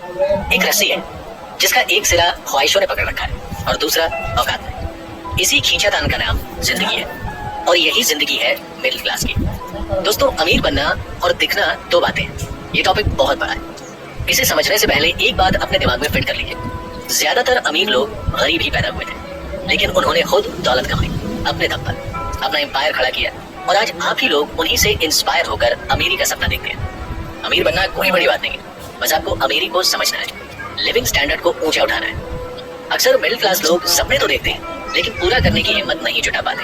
एक रस्सी है जिसका एक सिरा ख्वाहिशों ने पकड़ रखा है और दूसरा औकात ने। इसी खींचातान का नाम जिंदगी है और यही जिंदगी है मिडिल क्लास की। दोस्तों, अमीर बनना और दिखना दो बातें हैं। ये टॉपिक बहुत बड़ा है। इसे समझने से पहले एक बात अपने दिमाग में फिट कर लीजिए। ज्यादातर अमीर लोग गरीब ही पैदा हुए थे, लेकिन उन्होंने खुद दौलत कमाई, अपने दम पर अपना एम्पायर खड़ा किया और आज आप ही लोग उन्हीं से इंस्पायर होकर अमीरी का सपना देखते हैं। अमीर बनना कोई बड़ी बात नहीं है, बस आपको अमीरी को समझना है, लिविंग स्टैंडर्ड को ऊंचा उठाना है। अक्सर मिडिल क्लास लोग सपने तो देखते हैं लेकिन पूरा करने की हिम्मत नहीं जुटा पाते,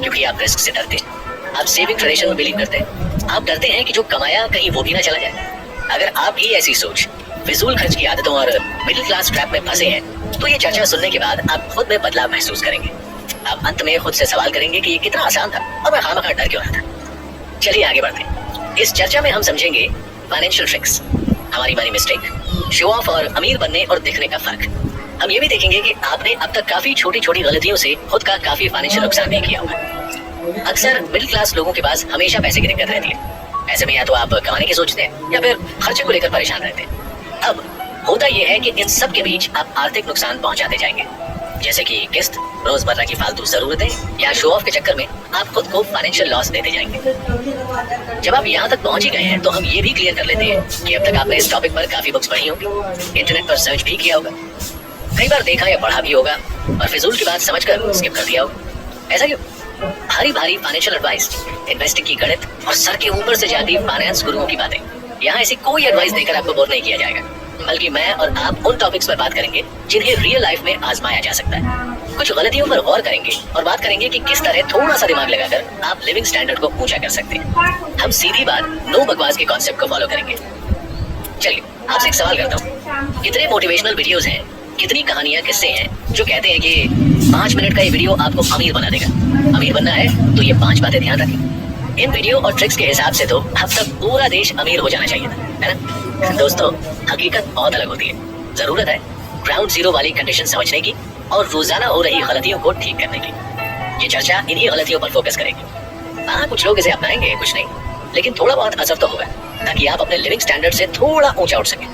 क्योंकि आप रिस्क से डरते हैं, आप सेविंग ट्रेडिशन में बिलीव करते हैं, आप डरते हैं कि जो कमाया कहीं वो भी ना चला जाए। अगर आप भी ऐसी सोच, फिजूल खर्च की आदतों और मिडिल क्लास ट्रैप में फंसे हैं, तो ये चर्चा सुनने के बाद आप खुद में बदलाव महसूस करेंगे। आप अंत में खुद से सवाल करेंगे कि ये कितना आसान था और मैं खामखा डर क्यों रहा था। चलिए आगे बढ़ते हैं। इस चर्चा में हम समझेंगे फाइनेंशियल ट्रिक्स, हमारी मनी मिस्टेक, शो ऑफ और अमीर बनने और दिखने का फर्क। हम ये भी देखेंगे कि आपने अब तक काफी छोटी छोटी गलतियों से खुद का काफी फाइनेंशियल नुकसान भी किया होगा। अक्सर मिडिल क्लास लोगों के पास हमेशा पैसे की दिक्कत रहती है। ऐसे में या तो आप कमाने की सोचते हैं या फिर खर्चे को लेकर परेशान रहते हैं। अब होता यह है कि इन सब के बीच आप आर्थिक नुकसान पहुंचाते जाएंगे, जैसे कि किस्त, रोजमर्रा की फालतू जरूरतें या शो ऑफ के चक्कर में आप खुद को फाइनेंशियल लॉस देते जाएंगे। जब आप यहाँ तक पहुंच ही गए हैं तो हम ये भी क्लियर कर लेते हैं कि अब तक आपने इस टॉपिक पर काफी बुक्स पढ़ी होंगी, इंटरनेट पर सर्च भी किया होगा, कई बार देखा या पढ़ा भी होगा और फिजूल की बात समझकर स्किप कर दिया होगा। ऐसा क्यों? भारी भारी फाइनेंशियल एडवाइस, इन्वेस्टिंग की गणित और सर के ऊपर से जाती फाइनेंस गुरुओं की बातें, यहाँ ऐसी कोई एडवाइस देकर आपको बोर नहीं किया जाएगा, बल्कि मैं और आप उन टॉपिक्स पर बात करेंगे जिन्हें रियल लाइफ में आजमाया जा सकता है। कुछ गलतियों पर गौर करेंगे और बात करेंगे कि किस तरह थोड़ा सा दिमाग लगाकर आप लिविंग स्टैंडर्ड को ऊंचा कर सकते हैं। हम सीधी बात, नो बकवास के कॉन्सेप्ट को फॉलो करेंगे। चलिए आपसे एक सवाल करता हूँ, कितने मोटिवेशनल वीडियोस हैं, कितनी कहानियां, किस्से हैं जो कहते हैं कि 5 मिनट का ये वीडियो आपको अमीर बना देगा। अमीर बनना है तो ये 5 बातें ध्यान रखें। इन वीडियो और ट्रिक्स के हिसाब से तो अब तक पूरा देश अमीर हो जाना चाहिए था, है ना? दोस्तों, हकीकत बहुत अलग होती है। जरूरत है ग्राउंड जीरो वाली कंडीशन समझने की और रोजाना हो रही गलतियों को ठीक करने की। ये चर्चा इन्हीं गलतियों पर फोकस करेगी। हाँ, कुछ लोग इसे अपनाएंगे, कुछ नहीं, लेकिन थोड़ा बहुत असर तो होगा, ताकि आप अपने लिविंग स्टैंडर्ड से थोड़ा ऊंचा उठ सकें।